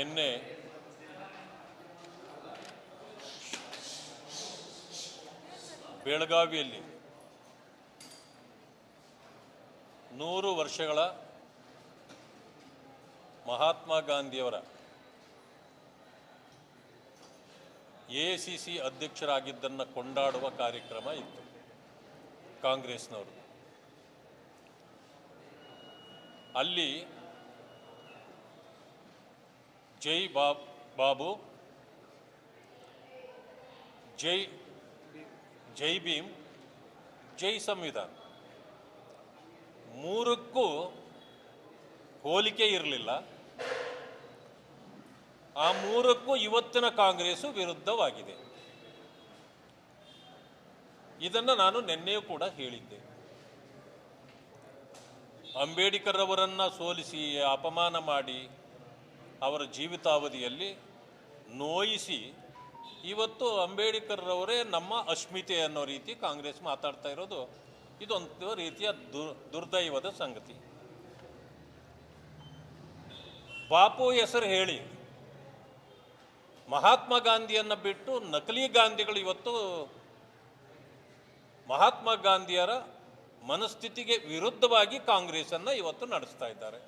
ನಿನ್ನೆ ಬೆಳಗಾವಿಯಲ್ಲಿ 100 ವರ್ಷಗಳ ಮಹಾತ್ಮ ಗಾಂಧಿಯವರ ಎಐಸಿಸಿ ಅಧ್ಯಕ್ಷರಾಗಿದ್ದನ್ನು ಕೊಂಡಾಡುವ ಕಾರ್ಯಕ್ರಮ ಇತ್ತು ಕಾಂಗ್ರೆಸ್ನವರು. ಅಲ್ಲಿ ಜೈ ಬಾಬು, ಜೈ ಭೀಮ್, ಜೈ ಸಂವಿಧಾನ ಮೂರಕ್ಕೂ ಹೋಲಿಕೆ ಇರಲಿಲ್ಲ. ಆ ಮೂರಕ್ಕೂ ಇವತ್ತಿನ ಕಾಂಗ್ರೆಸ್ಸು ವಿರುದ್ಧವಾಗಿದೆ. ಇದನ್ನು ನಾನು ನಿನ್ನೆಯೂ ಕೂಡ ಹೇಳಿದ್ದೆ. ಅಂಬೇಡ್ಕರ್ ಅವರನ್ನು ಸೋಲಿಸಿ ಅಪಮಾನ ಮಾಡಿ ಅವರ ಜೀವಿತಾವಧಿಯಲ್ಲಿ ನೋಯಿಸಿ ಇವತ್ತು ಅಂಬೇಡ್ಕರ್ ಅವರೇ ನಮ್ಮ ಅಸ್ಮಿತೆ ಅನ್ನೋ ರೀತಿ ಕಾಂಗ್ರೆಸ್ ಮಾತಾಡ್ತಾ ಇರೋದು ಇದೊಂದು ರೀತಿಯ ದುರ್ದೈವದ ಸಂಗತಿ. ಬಾಪು ಹೆಸರು ಹೇಳಿ ಮಹಾತ್ಮ ಗಾಂಧಿಯನ್ನು ಬಿಟ್ಟು ನಕಲಿ ಗಾಂಧಿಗಳು ಇವತ್ತು ಮಹಾತ್ಮ ಗಾಂಧಿಯರ ಮನಸ್ಥಿತಿಗೆ ವಿರುದ್ಧವಾಗಿ ಕಾಂಗ್ರೆಸ್ಸನ್ನು ಇವತ್ತು ನಡೆಸ್ತಾ ಇದ್ದಾರೆ.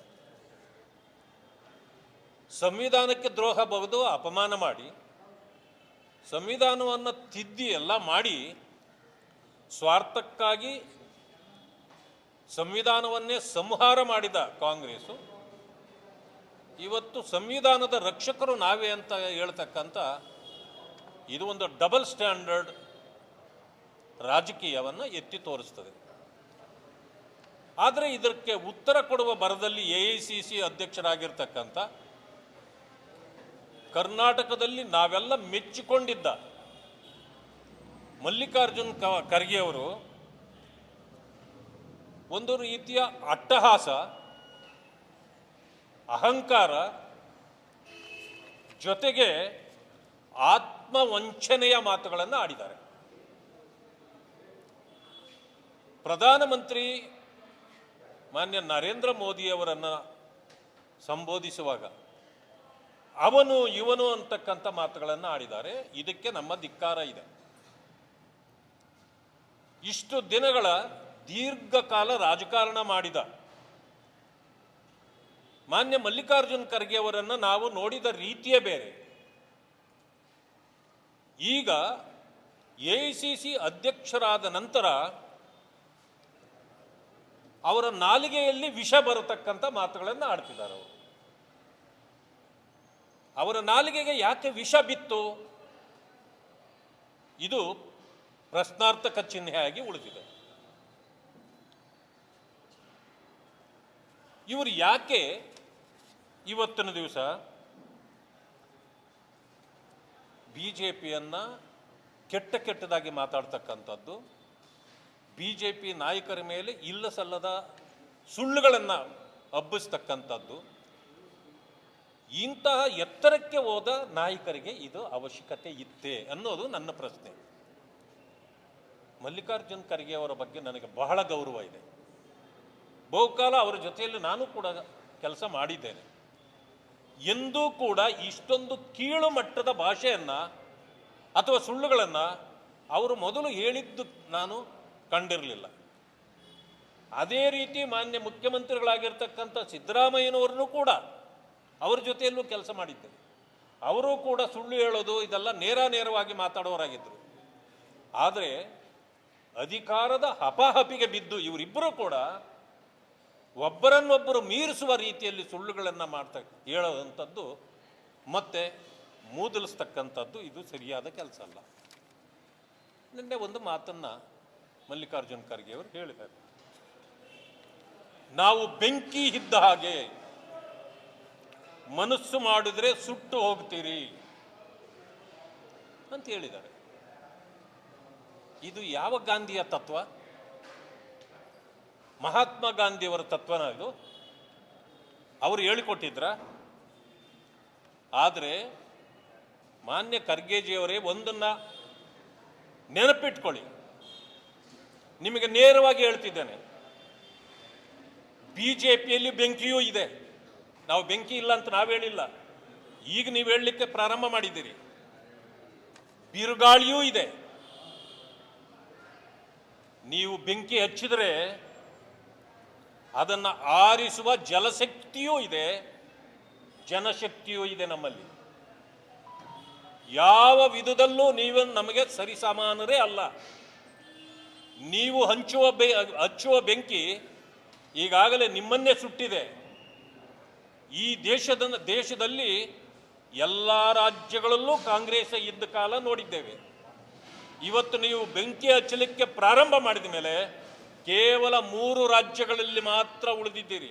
ಸಂವಿಧಾನಕ್ಕೆ ದ್ರೋಹ ಬಗೆದು ಅಪಮಾನ ಮಾಡಿ ಸಂವಿಧಾನವನ್ನು ತಿದ್ದಿ ಎಲ್ಲ ಮಾಡಿ ಸ್ವಾರ್ಥಕ್ಕಾಗಿ ಸಂವಿಧಾನವನ್ನೇ ಸಂಹಾರ ಮಾಡಿದ ಕಾಂಗ್ರೆಸ್ಸು ಇವತ್ತು ಸಂವಿಧಾನದ ರಕ್ಷಕರು ನಾವೇ ಅಂತ ಹೇಳ್ತಕ್ಕಂಥ ಇದು ಒಂದು ಡಬಲ್ ಸ್ಟ್ಯಾಂಡರ್ಡ್ ರಾಜಕೀಯವನ್ನು ಎತ್ತಿ ತೋರಿಸ್ತದೆ. ಆದರೆ ಇದಕ್ಕೆ ಉತ್ತರ ಕೊಡುವ ಭರದಲ್ಲಿ ಎಐಸಿಸಿ ಅಧ್ಯಕ್ಷರಾಗಿರ್ತಕ್ಕಂಥ ಕರ್ನಾಟಕದಲ್ಲಿ ನಾವೆಲ್ಲ ಮೆಚ್ಚಿಕೊಂಡಿದ್ದ ಮಲ್ಲಿಕಾರ್ಜುನ್ ಖರ್ಗೆ ಅವರು ಒಂದು ರೀತಿಯ ಅಟ್ಟಹಾಸ, ಅಹಂಕಾರ ಜೊತೆಗೆ ಆತ್ಮವಂಚನೆಯ ಮಾತುಗಳನ್ನು ಆಡಿದ್ದಾರೆ. ಪ್ರಧಾನಮಂತ್ರಿ ಮಾನ್ಯ ನರೇಂದ್ರ ಮೋದಿಯವರನ್ನು ಸಂಬೋಧಿಸುವಾಗ ಅವನು ಇವನು ಅಂತಕ್ಕಂಥ ಮಾತುಗಳನ್ನು ಆಡಿದ್ದಾರೆ. ಇದಕ್ಕೆ ನಮ್ಮ ಧಿಕ್ಕಾರ ಇದೆ. ಇಷ್ಟು ದಿನಗಳ ದೀರ್ಘಕಾಲ ರಾಜಕಾರಣ ಮಾಡಿದ ಮಾನ್ಯ ಮಲ್ಲಿಕಾರ್ಜುನ್ ಖರ್ಗೆ ಅವರನ್ನು ನಾವು ನೋಡಿದ ರೀತಿಯೇ ಬೇರೆ. ಈಗ ಎಐಸಿಸಿ ಅಧ್ಯಕ್ಷರಾದ ನಂತರ ಅವರ ನಾಲಿಗೆಯಲ್ಲಿ ವಿಷ ಬರತಕ್ಕಂಥ ಮಾತುಗಳನ್ನು ಆಡ್ತಿದ್ದಾರೆ. ಅವರ ನಾಲಿಗೆಗೆ ಯಾಕೆ ವಿಷ ಬಿತ್ತು? ಇದು ಪ್ರಶ್ನಾರ್ಥಕ ಚಿಹ್ನೆಯಾಗಿ ಉಳಿದಿದೆ. ಇವರು ಯಾಕೆ ಇವತ್ತಿನ ದಿವಸ ಬಿಜೆಪಿಯನ್ನು ಕೆಟ್ಟದಾಗಿ ಮಾತಾಡ್ತಕ್ಕಂಥದ್ದು, ಬಿಜೆಪಿ ನಾಯಕರ ಮೇಲೆ ಇಲ್ಲ ಸಲ್ಲದ ಸುಳ್ಳುಗಳನ್ನು ಹಬ್ಬಿಸ್ತಕ್ಕಂಥದ್ದು, ಇಂತಹ ಎತ್ತರಕ್ಕೆ ಹೋದ ನಾಯಕರಿಗೆ ಇದು ಅವಶ್ಯಕತೆ ಇತ್ತೇ ಅನ್ನೋದು ನನ್ನ ಪ್ರಶ್ನೆ. ಮಲ್ಲಿಕಾರ್ಜುನ್ ಖರ್ಗೆ ಅವರ ಬಗ್ಗೆ ನನಗೆ ಬಹಳ ಗೌರವ ಇದೆ. ಬಹುಕಾಲ ಅವರ ಜೊತೆಯಲ್ಲಿ ನಾನು ಕೂಡ ಕೆಲಸ ಮಾಡಿದ್ದೇನೆ. ಎಂದೂ ಕೂಡ ಇಷ್ಟೊಂದು ಕೀಳು ಮಟ್ಟದ ಭಾಷೆಯನ್ನು ಅಥವಾ ಸುಳ್ಳುಗಳನ್ನು ಅವರು ಮೊದಲು ಹೇಳಿದ್ದು ನಾನು ಕಂಡಿರಲಿಲ್ಲ. ಅದೇ ರೀತಿ ಮಾನ್ಯ ಮುಖ್ಯಮಂತ್ರಿಗಳಾಗಿರ್ತಕ್ಕಂಥ ಸಿದ್ದರಾಮಯ್ಯನವರನ್ನು ಕೂಡ ಅವರ ಜೊತೆಯಲ್ಲೂ ಕೆಲಸ ಮಾಡಿದ್ದೇನೆ. ಅವರು ಕೂಡ ಸುಳ್ಳು ಹೇಳೋದು ಇದೆಲ್ಲ ನೇರವಾಗಿ ಮಾತಾಡೋರಾಗಿದ್ದರು. ಆದರೆ ಅಧಿಕಾರದ ಹಪಾಹಪಿಗೆ ಬಿದ್ದು ಇವರಿಬ್ಬರೂ ಕೂಡ ಒಬ್ಬರನ್ನೊಬ್ಬರು ಮೀರಿಸುವ ರೀತಿಯಲ್ಲಿ ಸುಳ್ಳುಗಳನ್ನು ಹೇಳೋವಂಥದ್ದು ಮತ್ತೆ ಮೂದಲಿಸ್ತಕ್ಕಂಥದ್ದು ಇದು ಸರಿಯಾದ ಕೆಲಸ ಅಲ್ಲ. ನಿನ್ನೆ ಒಂದು ಮಾತನ್ನು ಮಲ್ಲಿಕಾರ್ಜುನ್ ಖರ್ಗೆ ಅವರು ಹೇಳಿದ್ದಾರೆ. ನಾವು ಬೆಂಕಿ ಇದ್ದ ಹಾಗೆ, ಮನಸ್ಸು ಮಾಡಿದ್ರೆ ಸುಟ್ಟು ಹೋಗ್ತೀರಿ ಅಂತ ಹೇಳಿದ್ದಾರೆ. ಇದು ಯಾವ ಗಾಂಧಿಯ ತತ್ವ? ಮಹಾತ್ಮ ಗಾಂಧಿಯವರ ತತ್ವನ ಇದು? ಅವರು ಹೇಳಿಕೊಟ್ಟಿದ್ರ? ಆದರೆ ಮಾನ್ಯ ಖರ್ಗೆಜಿಯವರೇ ಒಂದನ್ನು ನೆನಪಿಟ್ಕೊಳ್ಳಿ, ನಿಮಗೆ ನೇರವಾಗಿ ಹೇಳ್ತಿದ್ದೇನೆ, ಬಿಜೆಪಿಯಲ್ಲಿ ಬೆಂಕಿಯೂ ಇದೆ. ನಾವು ಬೆಂಕಿ ಇಲ್ಲ ಅಂತ ನಾವು ಹೇಳಿಲ್ಲ. ಈಗ ನೀವು ಹೇಳಲಿಕ್ಕೆ ಪ್ರಾರಂಭ ಮಾಡಿದ್ದೀರಿ. ಬಿರುಗಾಳಿಯೂ ಇದೆ. ನೀವು ಬೆಂಕಿ ಹಚ್ಚಿದರೆ ಅದನ್ನು ಆರಿಸುವ ಜಲಶಕ್ತಿಯೂ ಇದೆ, ಜನಶಕ್ತಿಯೂ ಇದೆ ನಮ್ಮಲ್ಲಿ. ಯಾವ ವಿಧದಲ್ಲೂ ನೀವು ನಮಗೆ ಸರಿಸಮಾನರೇ ಅಲ್ಲ. ನೀವು ಹಚ್ಚುವ ಬೆಂಕಿ ಈಗಾಗಲೇ ನಿಮ್ಮನ್ನೇ ಸುಟ್ಟಿದೆ. ಈ ದೇಶದಲ್ಲಿ ಎಲ್ಲ ರಾಜ್ಯಗಳಲ್ಲೂ ಕಾಂಗ್ರೆಸ್ ಇದ್ದ ಕಾಲ ನೋಡಿದ್ದೇವೆ. ಇವತ್ತು ನೀವು ಬೆಂಕಿ ಹಚ್ಚಲಿಕ್ಕೆ ಪ್ರಾರಂಭ ಮಾಡಿದ ಮೇಲೆ ಕೇವಲ 3 ರಾಜ್ಯಗಳಲ್ಲಿ ಮಾತ್ರ ಉಳಿದಿದ್ದೀರಿ.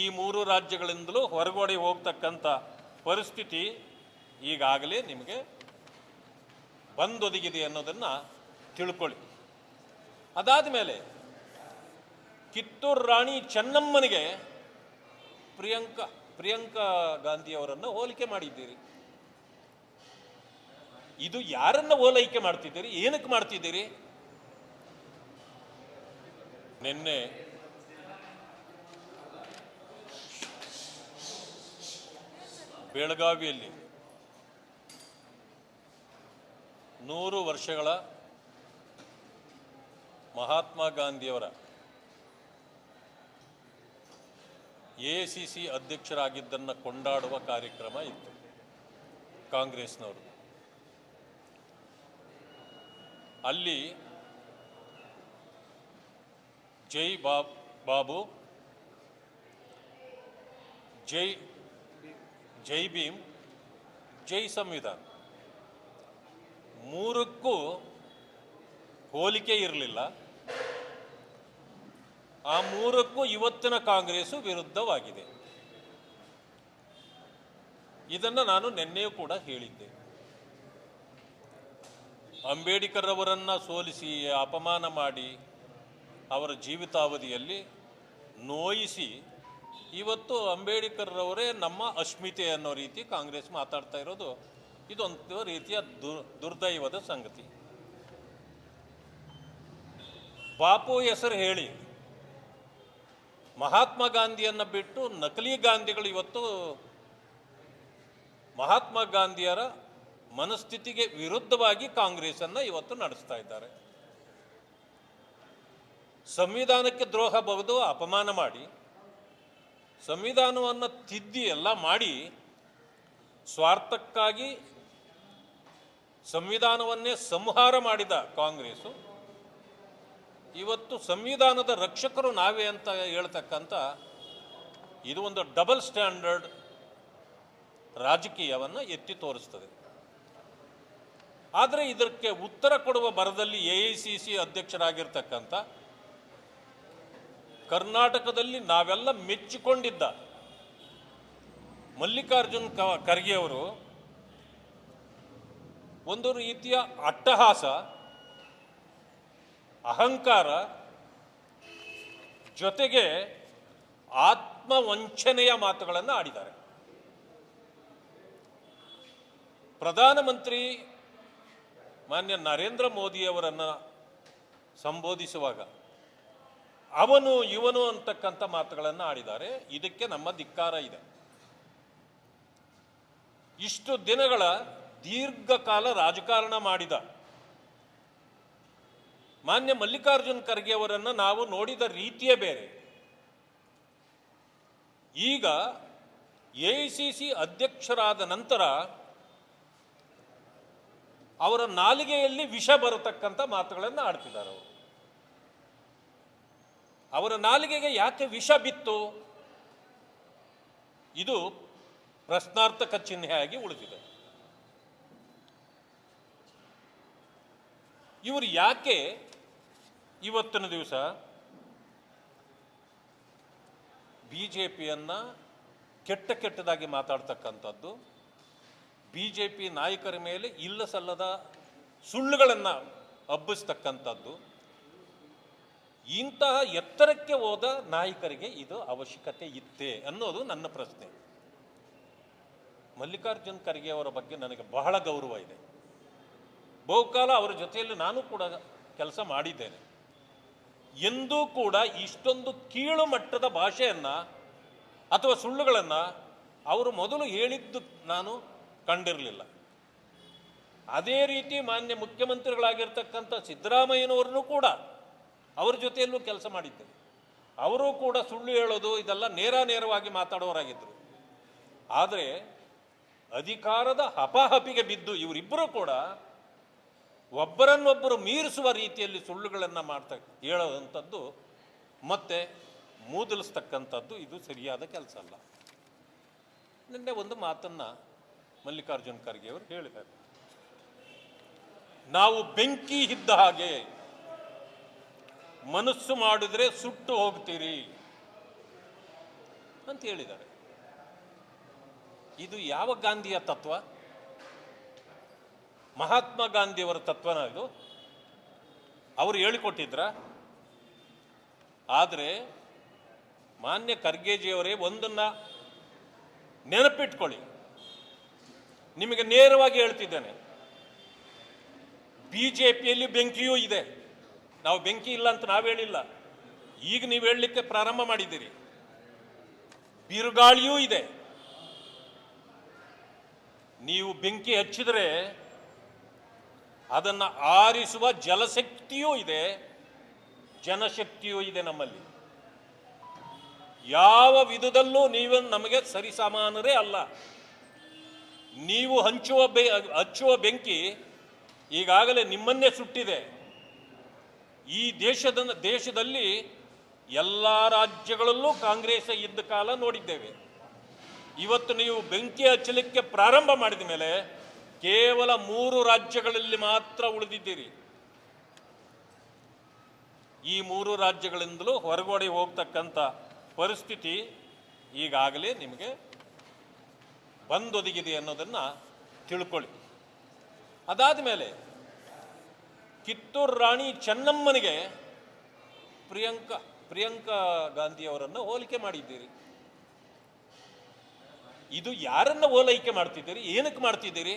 ಈ 3 ರಾಜ್ಯಗಳಿಂದಲೂ ಹೊರಗಡೆ ಹೋಗ್ತಕ್ಕಂಥ ಪರಿಸ್ಥಿತಿ ಈಗಾಗಲೇ ನಿಮಗೆ ಬಂದೊದಗಿದೆ ಅನ್ನೋದನ್ನು ತಿಳ್ಕೊಳ್ಳಿ. ಅದಾದ ಮೇಲೆ ಕಿತ್ತೂರು ರಾಣಿ ಚೆನ್ನಮ್ಮನಿಗೆ ಪ್ರಿಯಾಂಕಾ ಗಾಂಧಿಯವರನ್ನು ಹೋಲಿಕೆ ಮಾಡಿದ್ದೀರಿ. ಇದು ಯಾರನ್ನ ಓಲೈಕೆ ಮಾಡ್ತಿದ್ದೀರಿ? ಏನಕ್ಕೆ ಮಾಡ್ತಿದ್ದೀರಿ? ನಿನ್ನೆ ಬೆಳಗಾವಿಯಲ್ಲಿ 100 ವರ್ಷಗಳ ಮಹಾತ್ಮ ಗಾಂಧಿಯವರ ಎಐಸಿಸಿ ಅಧ್ಯಕ್ಷರಾಗಿದ್ದನ್ನು ಕೊಂಡಾಡುವ ಕಾರ್ಯಕ್ರಮ ಇತ್ತು ಕಾಂಗ್ರೆಸ್ನವರು. ಅಲ್ಲಿ ಜೈ ಬಾಬು, ಜೈ ಭೀಮ್, ಜೈ ಸಂವಿಧಾನ, 3ಕ್ಕೂ ಹೋಲಿಕೆ ಇರಲಿಲ್ಲ. ಆ 3ಕ್ಕೂ ಇವತ್ತಿನ ಕಾಂಗ್ರೆಸ್ ವಿರುದ್ಧವಾಗಿದೆ. ಇದನ್ನು ನಾನು ನಿನ್ನೆಯೂ ಕೂಡ ಹೇಳಿದ್ದೆ. ಅಂಬೇಡ್ಕರ್ ಅವರನ್ನು ಸೋಲಿಸಿ, ಅಪಮಾನ ಮಾಡಿ, ಅವರ ಜೀವಿತಾವಧಿಯಲ್ಲಿ ನೋಯಿಸಿ, ಇವತ್ತು ಅಂಬೇಡ್ಕರ್ ಅವರೇ ನಮ್ಮ ಅಸ್ಮಿತೆ ಅನ್ನೋ ರೀತಿ ಕಾಂಗ್ರೆಸ್ ಮಾತಾಡ್ತಾ ಇರೋದು ಇದೊಂದು ರೀತಿಯ ದುರ್ದೈವದ ಸಂಗತಿ. ಬಾಪು ಹೆಸರು ಹೇಳಿ ಮಹಾತ್ಮ ಗಾಂಧಿಯನ್ನು ಬಿಟ್ಟು ನಕಲಿ ಗಾಂಧಿಗಳು ಇವತ್ತು ಮಹಾತ್ಮ ಗಾಂಧಿಯರ ಮನಸ್ಥಿತಿಗೆ ವಿರುದ್ಧವಾಗಿ ಕಾಂಗ್ರೆಸ್ಸನ್ನು ಇವತ್ತು ನಡೆಸ್ತಾ ಇದ್ದಾರೆ. ಸಂವಿಧಾನಕ್ಕೆ ದ್ರೋಹ ಬಗೆದು ಅಪಮಾನ ಮಾಡಿ, ಸಂವಿಧಾನವನ್ನು ತಿದ್ದಿ ಎಲ್ಲ ಮಾಡಿ, ಸ್ವಾರ್ಥಕ್ಕಾಗಿ ಸಂವಿಧಾನವನ್ನೇ ಸಂಹಾರ ಮಾಡಿದ ಕಾಂಗ್ರೆಸ್ಸು ಇವತ್ತು ಸಂವಿಧಾನದ ರಕ್ಷಕರು ನಾವೇ ಅಂತ ಹೇಳ್ತಕ್ಕಂಥ ಇದು ಒಂದು ಡಬಲ್ ಸ್ಟ್ಯಾಂಡರ್ಡ್ ರಾಜಕೀಯವನ್ನು ಎತ್ತಿ ತೋರಿಸ್ತದೆ. ಆದರೆ ಇದಕ್ಕೆ ಉತ್ತರ ಕೊಡುವ ಭರದಲ್ಲಿ ಎಐಸಿಸಿ ಅಧ್ಯಕ್ಷರಾಗಿರ್ತಕ್ಕಂಥ ಕರ್ನಾಟಕದಲ್ಲಿ ನಾವೆಲ್ಲ ಮೆಚ್ಚಿಕೊಂಡಿದ್ದ ಮಲ್ಲಿಕಾರ್ಜುನ್ ಖರ್ಗೆ ಅವರು ಒಂದು ರೀತಿಯ ಅಟ್ಟಹಾಸ, ಅಹಂಕಾರ ಜೊತೆಗೆ ಆತ್ಮವಂಚನೆಯ ಮಾತುಗಳನ್ನು ಆಡಿದ್ದಾರೆ. ಪ್ರಧಾನಮಂತ್ರಿ ಮಾನ್ಯ ನರೇಂದ್ರ ಮೋದಿಯವರನ್ನು ಸಂಬೋಧಿಸುವಾಗ ಅವನು ಇವನು ಅಂತಕ್ಕಂಥ ಮಾತುಗಳನ್ನು ಆಡಿದ್ದಾರೆ. ಇದಕ್ಕೆ ನಮ್ಮ ಧಿಕ್ಕಾರ ಇದೆ. ಇಷ್ಟು ದಿನಗಳ ದೀರ್ಘಕಾಲ ರಾಜಕಾರಣ ಮಾಡಿದ ಮಾನ್ಯ ಮಲ್ಲಿಕಾರ್ಜುನ್ ಖರ್ಗೆ ಅವರನ್ನು ನಾವು ನೋಡಿದ ರೀತಿಯೇ ಬೇರೆ. ಈಗ ಎಐಸಿಸಿ ಅಧ್ಯಕ್ಷರಾದ ನಂತರ ಅವರ ನಾಲಿಗೆಯಲ್ಲಿ ವಿಷ ಬರತಕ್ಕಂಥ ಮಾತುಗಳನ್ನು ಆಡ್ತಿದ್ದಾರೆ. ಅವರ ನಾಲಿಗೆಗೆ ಯಾಕೆ ವಿಷ ಬಿತ್ತು? ಇದು ಪ್ರಶ್ನಾರ್ಥಕ ಚಿಹ್ನೆಯಾಗಿ ಉಳಿದಿದೆ. ಇವರು ಯಾಕೆ ಇವತ್ತಿನ ದಿವಸ ಬಿಜೆಪಿಯನ್ನು ಕೆಟ್ಟದಾಗಿ ಮಾತಾಡ್ತಕ್ಕಂಥದ್ದು, ಬಿಜೆಪಿ ನಾಯಕರ ಮೇಲೆ ಇಲ್ಲ ಸಲ್ಲದ ಸುಳ್ಳುಗಳನ್ನು ಹಬ್ಬಿಸ್ತಕ್ಕಂಥದ್ದು, ಇಂತಹ ಎತ್ತರಕ್ಕೆ ಹೋದ ನಾಯಕರಿಗೆ ಇದು ಅವಶ್ಯಕತೆ ಇತ್ತೇ ಅನ್ನೋದು ನನ್ನ ಪ್ರಶ್ನೆ. ಮಲ್ಲಿಕಾರ್ಜುನ್ ಖರ್ಗೆ ಅವರ ಬಗ್ಗೆ ನನಗೆ ಬಹಳ ಗೌರವ ಇದೆ. ಬಹುಕಾಲ ಅವರ ಜೊತೆಯಲ್ಲಿ ನಾನು ಕೂಡ ಕೆಲಸ ಮಾಡಿದ್ದೇನೆ. ಎಂದೂ ಕೂಡ ಇಷ್ಟೊಂದು ಕೀಳು ಮಟ್ಟದ ಭಾಷೆಯನ್ನು ಅಥವಾ ಸುಳ್ಳುಗಳನ್ನು ಅವರು ಮೊದಲು ಹೇಳಿದ್ದು ನಾನು ಕಂಡಿರಲಿಲ್ಲ. ಅದೇ ರೀತಿ ಮಾನ್ಯ ಮುಖ್ಯಮಂತ್ರಿಗಳಾಗಿರ್ತಕ್ಕಂಥ ಸಿದ್ದರಾಮಯ್ಯನವ್ರನ್ನೂ ಕೂಡ ಅವ್ರ ಜೊತೆಯಲ್ಲೂ ಕೆಲಸ ಮಾಡಿದ್ದೆ. ಅವರು ಕೂಡ ಸುಳ್ಳು ಹೇಳೋದು ಇದೆಲ್ಲ ನೇರವಾಗಿ ಮಾತಾಡೋರಾಗಿದ್ದರು. ಆದರೆ ಅಧಿಕಾರದ ಹಪಾಹಪಿಗೆ ಬಿದ್ದು ಇವರಿಬ್ಬರೂ ಕೂಡ ಒಬ್ಬರನ್ನೊಬ್ಬರು ಮೀರಿಸುವ ರೀತಿಯಲ್ಲಿ ಸುಳ್ಳುಗಳನ್ನು ಹೇಳೋವಂಥದ್ದು ಮತ್ತೆ ಮೂದಲಿಸ್ತಕ್ಕಂಥದ್ದು ಇದು ಸರಿಯಾದ ಕೆಲಸ ಅಲ್ಲ. ನಿನ್ನೆ ಒಂದು ಮಾತನ್ನು ಮಲ್ಲಿಕಾರ್ಜುನ್ ಖರ್ಗೆ ಅವರು ಹೇಳಿದ್ದಾರೆ, ನಾವು ಬೆಂಕಿ ಇದ್ದ ಹಾಗೆ, ಮನಸ್ಸು ಮಾಡಿದ್ರೆ ಸುಟ್ಟು ಹೋಗ್ತೀರಿ ಅಂತ ಹೇಳಿದ್ದಾರೆ. ಇದು ಯಾವ ಗಾಂಧಿಯ ತತ್ವ? ಮಹಾತ್ಮ ಗಾಂಧಿಯವರ ತತ್ವನ ಇದು? ಅವರು ಹೇಳಿಕೊಟ್ಟಿದ್ರ? ಆದರೆ ಮಾನ್ಯ ಖರ್ಗೆಜಿಯವರೇ ಒಂದನ್ನ ನೆನಪಿಟ್ಕೊಳ್ಳಿ, ನಿಮಗೆ ನೇರವಾಗಿ ಹೇಳ್ತಿದ್ದೇನೆ, ಬಿಜೆಪಿಯಲ್ಲಿ ಬೆಂಕಿಯೂ ಇದೆ. ನಾವು ಬೆಂಕಿ ಇಲ್ಲ ಅಂತ ನಾವು ಹೇಳಿಲ್ಲ, ಈಗ ನೀವು ಹೇಳಲಿಕ್ಕೆ ಪ್ರಾರಂಭ ಮಾಡಿದ್ದೀರಿ. ಬಿರುಗಾಳಿಯೂ ಇದೆ. ನೀವು ಬೆಂಕಿ ಹಚ್ಚಿದರೆ ಅದನ್ನು ಆರಿಸುವ ಜಲಶಕ್ತಿಯೂ ಇದೆ, ಜನಶಕ್ತಿಯೂ ಇದೆ ನಮ್ಮಲ್ಲಿ. ಯಾವ ವಿಧದಲ್ಲೂ ನೀವು ನಮಗೆ ಸರಿಸಮಾನರೇ ಅಲ್ಲ. ನೀವು ಹಚ್ಚುವ ಬೆಂಕಿ ಈಗಾಗಲೇ ನಿಮ್ಮನ್ನೇ ಸುಟ್ಟಿದೆ. ಈ ದೇಶದಲ್ಲಿ ಎಲ್ಲ ರಾಜ್ಯಗಳಲ್ಲೂ ಕಾಂಗ್ರೆಸ್ ಇದ್ದ ಕಾಲ ನೋಡಿದ್ದೇವೆ. ಇವತ್ತು ನೀವು ಬೆಂಕಿ ಹಚ್ಚಲಿಕ್ಕೆ ಪ್ರಾರಂಭ ಮಾಡಿದ ಮೇಲೆ ಕೇವಲ 3 ರಾಜ್ಯಗಳಲ್ಲಿ ಮಾತ್ರ ಉಳಿದಿದ್ದೀರಿ. ಈ 3 ರಾಜ್ಯಗಳಿಂದಲೂ ಹೊರಗಡೆ ಹೋಗ್ತಕ್ಕಂಥ ಪರಿಸ್ಥಿತಿ ಈಗಾಗಲೇ ನಿಮಗೆ ಬಂದೊದಗಿದೆ ಅನ್ನೋದನ್ನು ತಿಳ್ಕೊಳ್ಳಿ. ಅದಾದ ಮೇಲೆ ಕಿತ್ತೂರು ರಾಣಿ ಚೆನ್ನಮ್ಮನಿಗೆ ಪ್ರಿಯಾಂಕಾ ಗಾಂಧಿಯವರನ್ನು ಹೋಲಿಕೆ ಮಾಡಿದ್ದೀರಿ. ಇದು ಯಾರನ್ನ ಓಲೈಕೆ ಮಾಡ್ತಿದ್ದೀರಿ? ಏನಕ್ಕೆ ಮಾಡ್ತಿದ್ದೀರಿ?